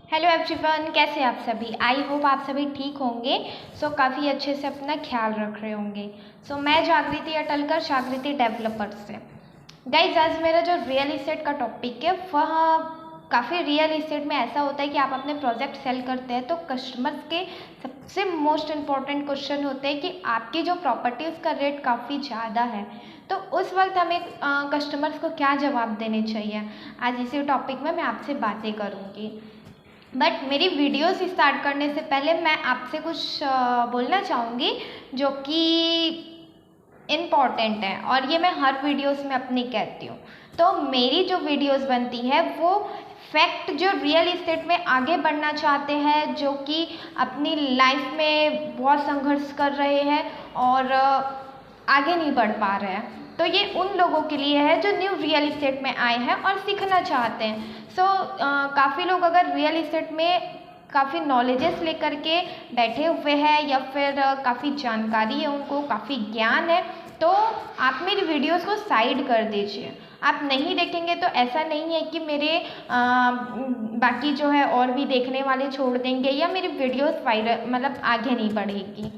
Hello everyone, कैसे आप सभी। आई होप आप सभी ठीक होंगे। काफ़ी अच्छे से अपना ख्याल रख रहे होंगे। मैं जागृति अटलकर, जागृति डेवलपर से। गाइज, आज मेरा जो रियल इस्टेट का टॉपिक है वह काफ़ी रियल इस्टेट में ऐसा होता है कि आप अपने प्रोजेक्ट सेल करते हैं तो कस्टमर्स के सबसे मोस्ट इम्पॉर्टेंट क्वेश्चन होते हैं कि आपकी जो प्रॉपर्टी उसका रेट काफ़ी ज़्यादा है, तो उस वक्त हमें कस्टमर्स को क्या जवाब देने चाहिए। आज इसी टॉपिक में मैं आपसे बातें करूँगी। बट मेरी वीडियोस स्टार्ट करने से पहले मैं आपसे कुछ बोलना चाहूँगी जो कि इम्पॉर्टेंट है, और ये मैं हर वीडियोस में अपनी कहती हूँ। तो मेरी जो वीडियोस बनती है वो फैक्ट, जो रियल इस्टेट में आगे बढ़ना चाहते हैं, जो कि अपनी लाइफ में बहुत संघर्ष कर रहे हैं और आगे नहीं बढ़ पा रहे हैं, तो ये उन लोगों के लिए है जो न्यू रियल इस्टेट में आए हैं और सीखना चाहते हैं। काफ़ी लोग अगर रियल इस्टेट में काफ़ी नॉलेजेस लेकर के बैठे हुए हैं या फिर काफ़ी जानकारी है, उनको काफ़ी ज्ञान है, तो आप मेरी वीडियोस को साइड कर दीजिए। आप नहीं देखेंगे तो ऐसा नहीं है कि मेरे बाकी जो है और भी देखने वाले छोड़ देंगे या मेरी वीडियोस वायरल मतलब आगे नहीं बढ़ेगी,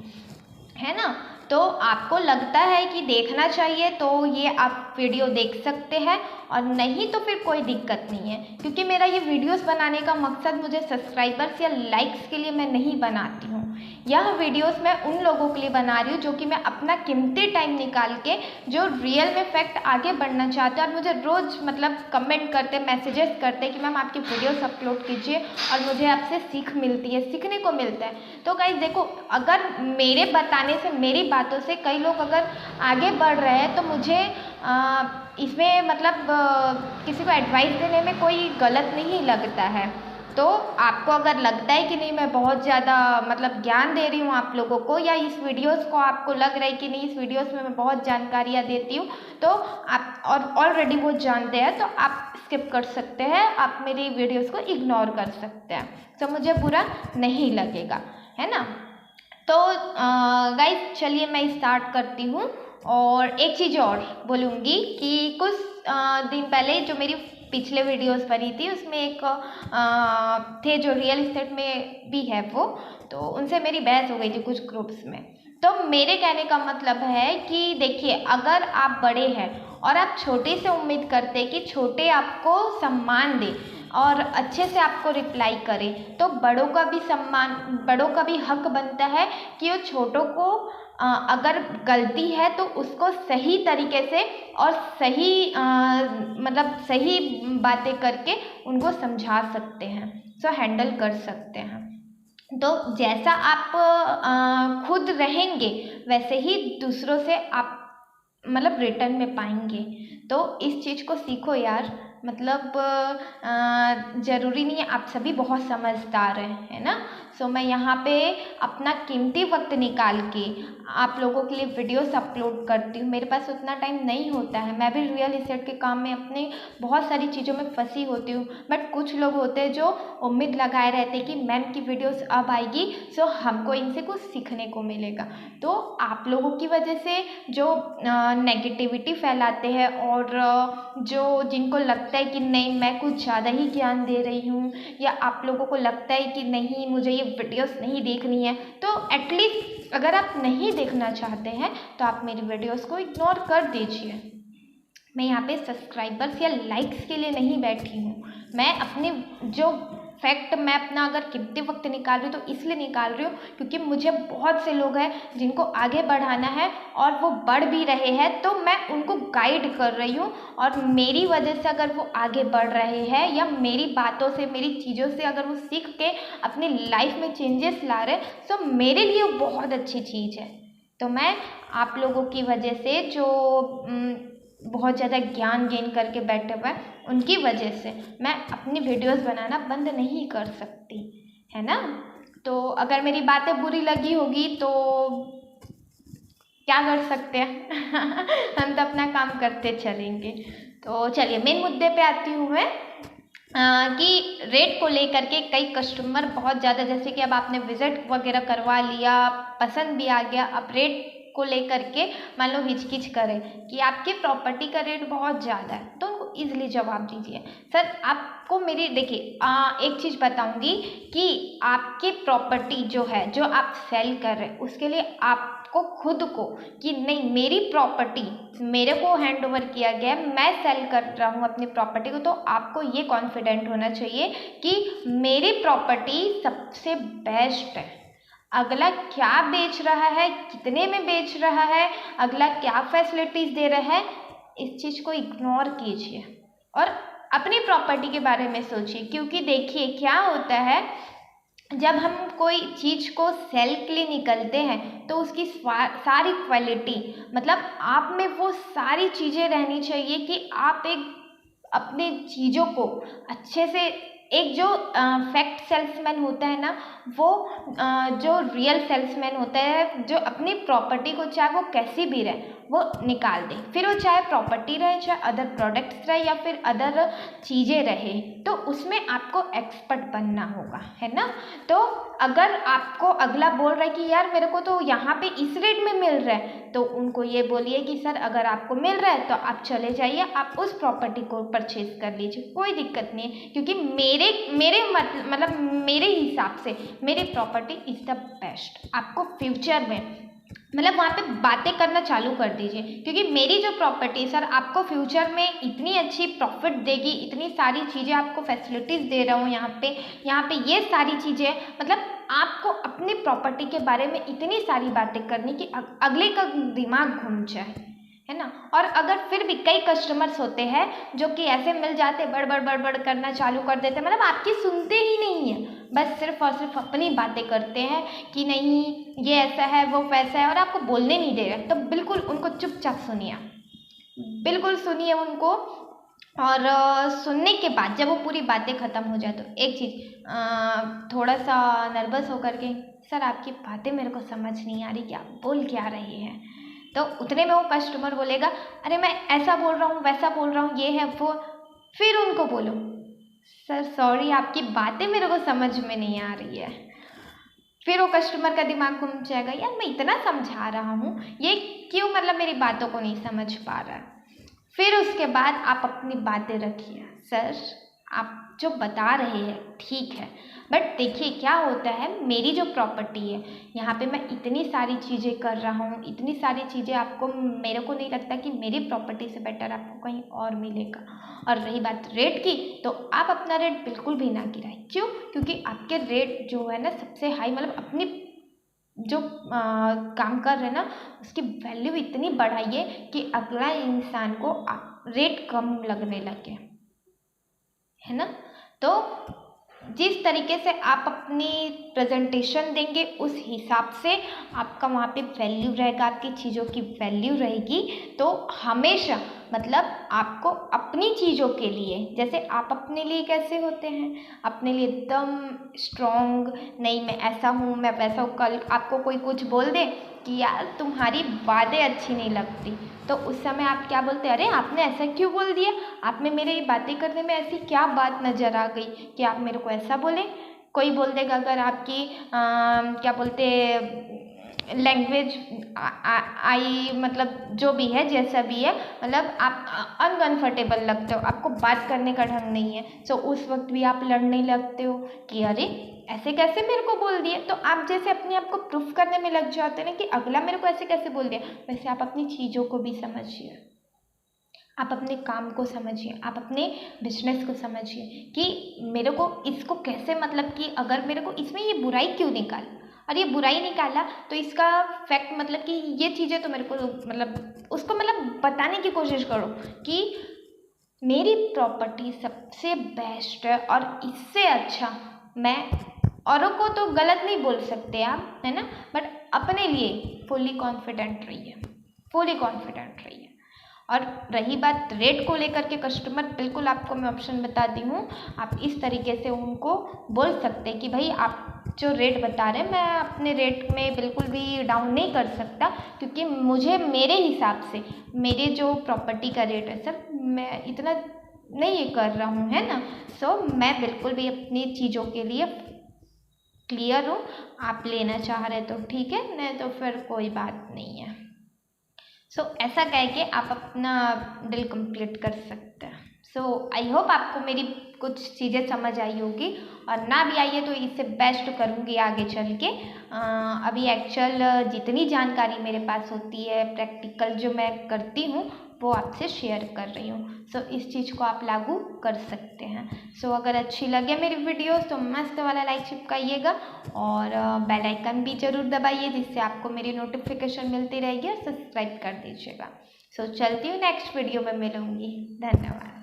है ना। तो आपको लगता है कि देखना चाहिए तो ये आप वीडियो देख सकते हैं, और नहीं तो फिर कोई दिक्कत नहीं है, क्योंकि मेरा ये वीडियोस बनाने का मकसद मुझे सब्सक्राइबर्स या लाइक्स के लिए मैं नहीं बनाती हूँ। यह वीडियोस मैं उन लोगों के लिए बना रही हूँ जो कि मैं अपना कीमती टाइम निकाल के, जो रियल में फैक्ट आगे बढ़ना चाहते हैं और मुझे रोज़ मतलब कमेंट करते, मैसेजेस करते कि मैम आपकी वीडियोस अपलोड कीजिए और मुझे आपसे सीख मिलती है, सीखने को मिलता है। तो गाइस देखो, अगर मेरे बताने से, मेरी बातों से कई लोग अगर आगे बढ़ रहे हैं तो मुझे इसमें मतलब किसी को एडवाइस देने में कोई गलत नहीं लगता है। तो आपको अगर लगता है कि नहीं मैं बहुत ज़्यादा मतलब ज्ञान दे रही हूँ आप लोगों को, या इस वीडियोस को आपको लग रहा है कि नहीं इस वीडियोस में मैं बहुत जानकारियाँ देती हूँ, तो आप और ऑलरेडी वो जानते हैं तो आप स्किप कर सकते हैं, आप मेरी वीडियोस को इग्नोर कर सकते हैं, तो मुझे बुरा नहीं लगेगा, है ना। तो गाइस चलिए मैं स्टार्ट करती हूँ। और एक चीज़ और बोलूँगी कि कुछ दिन पहले जो मेरी पिछले वीडियोस बनी थी उसमें एक थे जो रियल इस्टेट में भी है वो, तो उनसे मेरी बहस हो गई थी कुछ ग्रुप्स में। तो मेरे कहने का मतलब है कि देखिए, अगर आप बड़े हैं और आप छोटे से उम्मीद करते हैं कि छोटे आपको सम्मान दें और अच्छे से आपको रिप्लाई करें, तो बड़ों का भी सम्मान, बड़ों का भी हक बनता है कि वो छोटों को अगर गलती है तो उसको सही तरीके से और सही मतलब सही बातें करके उनको समझा सकते हैं, हैंडल कर सकते हैं। तो जैसा आप खुद रहेंगे वैसे ही दूसरों से आप मतलब रिटर्न में पाएंगे। तो इस चीज़ को सीखो यार, मतलब ज़रूरी नहीं है आप सभी बहुत समझदार हैं, है ना। मैं यहाँ पे अपना कीमती वक्त निकाल के आप लोगों के लिए वीडियोस अपलोड करती हूँ। मेरे पास उतना टाइम नहीं होता है, मैं भी रियल इस्टेट के काम में अपने बहुत सारी चीज़ों में फंसी होती हूँ, बट कुछ लोग होते हैं जो उम्मीद लगाए रहते हैं कि मैम की वीडियोस अब आएगी, हमको इनसे कुछ सीखने को मिलेगा। तो आप लोगों की वजह से जो नेगेटिविटी फैलाते हैं और जो जिनको लगता है कि नहीं मैं कुछ ज़्यादा ही ज्ञान दे रही हूँ, या आप लोगों को लगता है कि नहीं मुझे ये वीडियोस नहीं देखनी है, तो एटलीस्ट अगर आप नहीं देखना चाहते हैं तो आप मेरी वीडियोस को इग्नोर कर दीजिए। मैं यहाँ पे सब्सक्राइबर्स या लाइक्स के लिए नहीं बैठी हूँ, मैं अपने जो फैक्ट मैं अपना अगर कीमती वक्त निकाल रही हूँ तो इसलिए निकाल रही हूँ क्योंकि मुझे बहुत से लोग हैं जिनको आगे बढ़ाना है और वो बढ़ भी रहे हैं, तो मैं उनको गाइड कर रही हूँ। और मेरी वजह से अगर वो आगे बढ़ रहे हैं या मेरी बातों से, मेरी चीज़ों से अगर वो सीख के अपनी लाइफ में चेंजेस ला रहे हैं, तो मेरे लिए वो बहुत अच्छी चीज़ है। तो मैं आप लोगों की वजह से जो बहुत ज़्यादा ज्ञान गेन करके बैठे हुए हैं उनकी वजह से मैं अपनी वीडियोस बनाना बंद नहीं कर सकती, है ना। तो अगर मेरी बातें बुरी लगी होगी तो क्या कर सकते हैं हम तो अपना काम करते चलेंगे। तो चलिए मेन मुद्दे पे आती हूँ मैं कि रेट को लेकर के कई कस्टमर बहुत ज़्यादा, जैसे कि अब आपने विज़िट वगैरह करवा लिया, पसंद भी आ गया, अब रेट को लेकर के मान लो हिचकिच करें कि आपकी प्रॉपर्टी का रेट बहुत ज़्यादा है, तो उनको ईजिली जवाब दीजिए, सर आपको मेरी देखिए एक चीज़ बताऊंगी कि आपकी प्रॉपर्टी जो है, जो आप सेल कर रहे हैं, उसके लिए आपको खुद को कि नहीं मेरी प्रॉपर्टी मेरे को हैंड ओवर किया गया है, मैं सेल कर रहा हूँ अपनी प्रॉपर्टी को, तो आपको ये कॉन्फिडेंट होना चाहिए कि मेरी प्रॉपर्टी सबसे बेस्ट है। अगला क्या बेच रहा है, कितने में बेच रहा है, अगला क्या फैसिलिटीज़ दे रहा है, इस चीज़ को इग्नोर कीजिए और अपनी प्रॉपर्टी के बारे में सोचिए। क्योंकि देखिए क्या होता है, जब हम कोई चीज़ को सेल के लिए निकलते हैं तो उसकी सारी क्वालिटी मतलब आप में वो सारी चीज़ें रहनी चाहिए कि आप एक अपने चीज़ों को अच्छे से, एक जो फैक्ट सेल्समैन होता है ना, वो जो रियल सेल्समैन होता है, जो अपनी प्रॉपर्टी को चाहे वो कैसी भी रहे वो निकाल दे, फिर वो चाहे प्रॉपर्टी रहे, चाहे अदर प्रोडक्ट्स रहे या फिर अदर चीज़ें रहे, तो उसमें आपको एक्सपर्ट बनना होगा, है ना। तो अगर आपको अगला बोल रहा है कि यार मेरे को तो यहाँ पे इस रेट में मिल रहा है, तो उनको ये बोलिए कि सर अगर आपको मिल रहा है तो आप चले जाइए, आप उस प्रॉपर्टी को परचेज कर लीजिए, कोई दिक्कत नहीं है, क्योंकि मेरे हिसाब से मेरी प्रॉपर्टी इज़ द बेस्ट। आपको फ्यूचर में मतलब वहाँ पे बातें करना चालू कर दीजिए, क्योंकि मेरी जो प्रॉपर्टी सर आपको फ्यूचर में इतनी अच्छी प्रॉफिट देगी, इतनी सारी चीज़ें आपको फैसिलिटीज़ दे रहा हूँ यहाँ पे ये सारी चीज़ें, मतलब आपको अपनी प्रॉपर्टी के बारे में इतनी सारी बातें करनी कि अगले का दिमाग घूम जाए, है ना। और अगर फिर भी कई कस्टमर्स होते हैं जो कि ऐसे मिल जाते बड़ करना चालू कर देते, मतलब आपकी सुनते ही नहीं है, बस सिर्फ और सिर्फ अपनी बातें करते हैं कि नहीं ये ऐसा है वो वैसा है, और आपको बोलने नहीं दे रहे, तो बिल्कुल उनको चुपचाप सुनिए, बिल्कुल सुनिए उनको। और सुनने के बाद जब वो पूरी बातें ख़त्म हो जाए तो एक चीज़ थोड़ा सा नर्वस होकर के, सर आपकी बातें मेरे को समझ नहीं आ रही कि आप बोल क्या रहे हैं, तो उतने में वो कस्टमर बोलेगा अरे मैं ऐसा बोल रहा हूँ वैसा बोल रहा हूँ ये है वो, फिर उनको बोलो सर सॉरी आपकी बातें मेरे को समझ में नहीं आ रही है, फिर वो कस्टमर का दिमाग घूम जाएगा, यार मैं इतना समझा रहा हूँ ये क्यों मतलब मेरी बातों को नहीं समझ पा रहा है। फिर उसके बाद आप अपनी बातें रखिए, सर आप जो बता रहे हैं ठीक है, बट देखिए क्या होता है मेरी जो प्रॉपर्टी है यहाँ पे मैं इतनी सारी चीज़ें कर रहा हूँ, इतनी सारी चीज़ें आपको, मेरे को नहीं लगता कि मेरी प्रॉपर्टी से बेटर आपको कहीं और मिलेगा। और रही बात रेट की, तो आप अपना रेट बिल्कुल भी ना गिराएं, क्यों, क्योंकि आपके रेट जो है ना सबसे हाई, मतलब अपनी जो काम कर रहे हैं ना उसकी वैल्यू इतनी बढ़ाइए कि अगला इंसान को रेट कम लगने लगे, है ना। तो जिस तरीके से आप अपनी प्रेजेंटेशन देंगे उस हिसाब से आपका वहाँ पे वैल्यू रहेगा, आपकी चीज़ों की वैल्यू रहेगी। तो हमेशा मतलब आपको अपनी चीज़ों के लिए, जैसे आप अपने लिए कैसे होते हैं, अपने लिए एकदम स्ट्रॉन्ग, नहीं मैं ऐसा हूँ मैं वैसा हूँ, कल आपको कोई कुछ बोल दे कि यार तुम्हारी बातें अच्छी नहीं लगती, तो उस समय आप क्या बोलते हैं, अरे आपने ऐसा क्यों बोल दिया, आप में मेरे बातें करने में ऐसी क्या बात नज़र आ गई कि आप मेरे को ऐसा बोले। कोई बोल देगा अगर आपकी क्या बोलते लैंग्वेज आई मतलब जो भी है जैसा भी है, मतलब आप अनकंफर्टेबल लगते हो, आपको बात करने का ढंग नहीं है, सो उस वक्त भी आप लड़ने लगते हो कि अरे ऐसे कैसे मेरे को बोल दिए, तो आप जैसे अपने आप को प्रूफ करने में लग जाते हैं ना कि अगला मेरे को ऐसे कैसे बोल दिया, वैसे आप अपनी चीज़ों को भी समझिए, आप अपने काम को समझिए, आप अपने बिजनेस को समझिए कि मेरे को इसको कैसे, मतलब कि अगर मेरे को इसमें ये बुराई क्यों निकाल, और ये बुराई निकाला तो इसका फैक्ट मतलब कि ये चीज़ें तो मेरे को मतलब उसको मतलब बताने की कोशिश करो कि मेरी प्रॉपर्टी सबसे बेस्ट है और इससे अच्छा मैं, औरों को तो गलत नहीं बोल सकते आप, है ना, बट अपने लिए फुली कॉन्फिडेंट रहिए, फुली कॉन्फिडेंट रहिए। और रही बात रेट को लेकर के, कस्टमर बिल्कुल आपको मैं ऑप्शन बताती हूँ, आप इस तरीके से उनको बोल सकते हैं कि भाई आप जो रेट बता रहे हैं मैं अपने रेट में बिल्कुल भी डाउन नहीं कर सकता, क्योंकि मुझे मेरे हिसाब से मेरे जो प्रॉपर्टी का रेट है सर मैं इतना नहीं कर रहा हूँ, है ना। सो मैं बिल्कुल भी अपनी चीज़ों के लिए क्लियर हूँ, आप लेना चाह रहे तो ठीक है, नहीं तो फिर कोई बात नहीं है। ऐसा कह के आप अपना ड्रिल कंप्लीट कर सकते हैं। आई होप आपको मेरी कुछ चीज़ें समझ आई होगी, और ना भी आई है तो इससे बेस्ट करूँगी आगे चल के। अभी एक्चुअल जितनी जानकारी मेरे पास होती है, प्रैक्टिकल जो मैं करती हूँ, वो आपसे शेयर कर रही हूँ। इस चीज़ को आप लागू कर सकते हैं। अगर अच्छी लगे मेरी वीडियोस तो मस्त वाला लाइक चिपकाइएगा, और बेल आइकन भी ज़रूर दबाइए, जिससे आपको मेरी नोटिफिकेशन मिलती रहेगी, और सब्सक्राइब कर दीजिएगा। चलती हूँ, नेक्स्ट वीडियो में मिलूँगी। धन्यवाद।